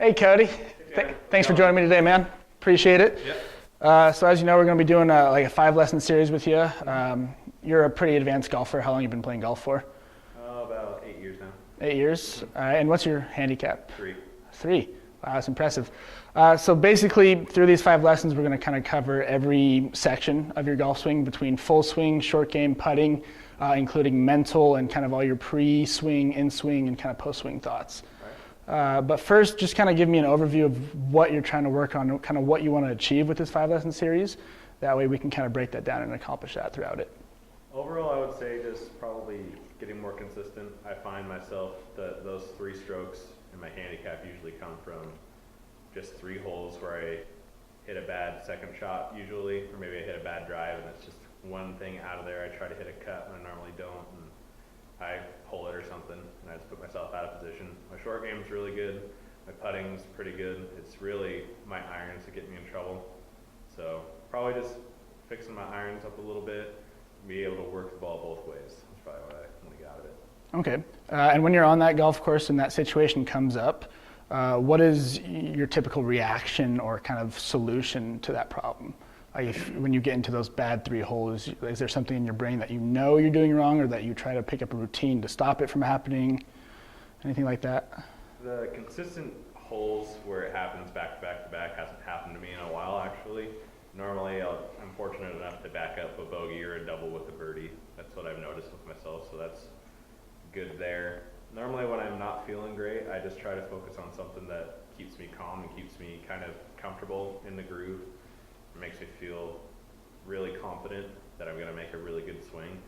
Hey, Cody. Thanks for joining me today, man. Appreciate it. Yep. So as you know, we're going to be doing like a 5-lesson series with you. You're a pretty advanced golfer. How long have you been playing golf for? About 8 years now. 8 years. And what's your handicap? 3. 3. Wow, that's impressive. So basically, through these 5 lessons, we're going to kind of cover every section of your golf swing, between full swing, short game, putting, including mental and kind of all your pre-swing, in-swing, and kind of post-swing thoughts. But first, just kind of give me an overview of what you're trying to work on, kind of what you want to achieve with this 5-lesson series. That way we can kind of break that down and accomplish that throughout it. Overall, I would say just probably getting more consistent. I find myself that those 3 strokes in my handicap usually come from just 3 holes where I hit a bad second shot usually, or maybe I hit a bad drive and it's just one thing out of there. I try to hit a cut when I normally don't, and I pull it or something, and I just put myself out of position. My short game's really good. My putting's pretty good. It's really my irons that get me in trouble. So probably just fixing my irons up a little bit, be able to work the ball both ways. That's probably what I want to get out of it. Okay. And when you're on that golf course and that situation comes up, what is your typical reaction or kind of solution to that problem? Like when you get into those bad 3 holes, is there something in your brain that you know you're doing wrong, or that you try to pick up a routine to stop it from happening? Anything like that? The consistent holes where it happens back to back to back hasn't happened to me in a while, actually. Normally, I'm fortunate enough to back up a bogey or a double with a birdie. That's what I've noticed with myself, so that's good there. Normally, when I'm not feeling great, I just try to focus on something that keeps me calm and keeps me kind of comfortable in the groove. It makes me feel really confident that I'm going to make a really good swing.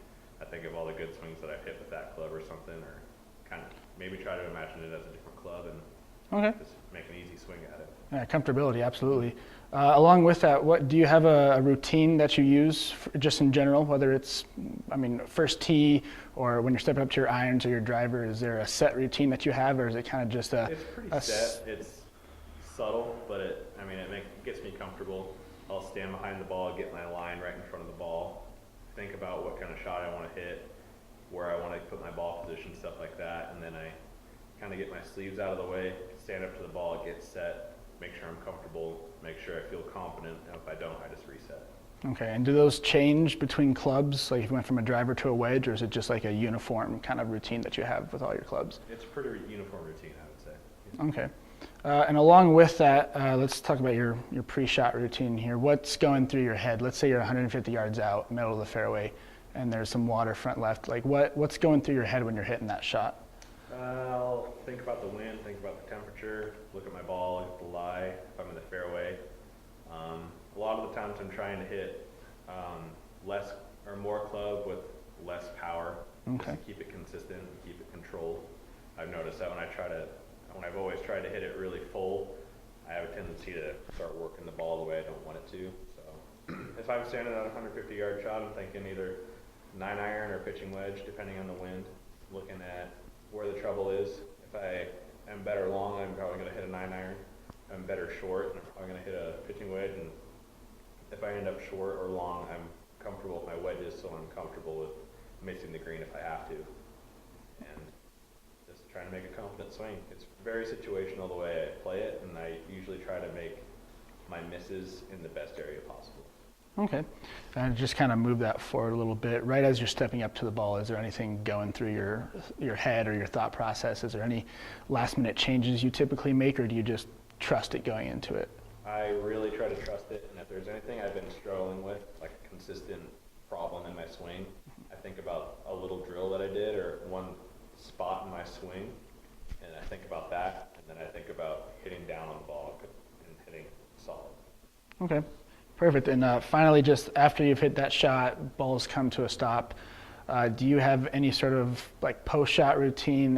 I think of all the good swings that I've hit with that club or something, or kind of maybe try to imagine it as a different club and just make an easy swing at it. Yeah, comfortability, absolutely. Along with that, what do you have a routine that you use just in general, whether it's, first tee or when you're stepping up to your irons or your driver? Is there a set routine that you have, or is it kind of just It's pretty set. It's subtle, but it gets me comfortable. I'll stand behind the ball, get my line right in front of the ball, think about what kind of shot I want to hit, where I want to put my ball position, stuff like that, and then I kind of get my sleeves out of the way, stand up to the ball, get set, make sure I'm comfortable, make sure I feel confident, and if I don't, I just reset. Okay, and do those change between clubs? Like if you went from a driver to a wedge, or is it just like a uniform kind of routine that you have with all your clubs? It's a pretty uniform routine, I would say. Okay. And along with that, let's talk about your pre-shot routine here. What's going through your head? Let's say you're 150 yards out, middle of the fairway, and there's some water front left. Like what's going through your head when you're hitting that shot? I'll think about the wind, think about the temperature, look at my ball, look at the lie, if I'm in the fairway. A lot of the times I'm trying to hit less or more club with less power, just to keep it consistent and keep it controlled. I've noticed that when I've always tried to hit it really full, I have a tendency to start working the ball the way I don't want it to. So if I'm standing at a 150-yard shot, I'm thinking either 9-iron or pitching wedge, depending on the wind, looking at where the trouble is. If I am better long, I'm probably going to hit a 9-iron. If I'm better short, I'm probably going to hit a pitching wedge. And if I end up short or long, I'm comfortable with my wedges, so I'm comfortable with missing the green if I have to. And just trying to make a confident swing. It's very situational the way I play it, and I usually try to make my misses in the best area possible. Okay. And just kind of move that forward a little bit. Right as you're stepping up to the ball, is there anything going through your head or your thought process? Is there any last minute changes you typically make, or do you just trust it going into it? I really try to trust it, and if there's anything I've been struggling with, like a consistent problem in my swing, I think about a little drill that I did or one spot in my swing, and I think about that, and then I think about hitting down on the ball and hitting solid. Okay. Perfect. And finally, just after you've hit that shot, balls come to a stop. Do you have any sort of like post-shot routine?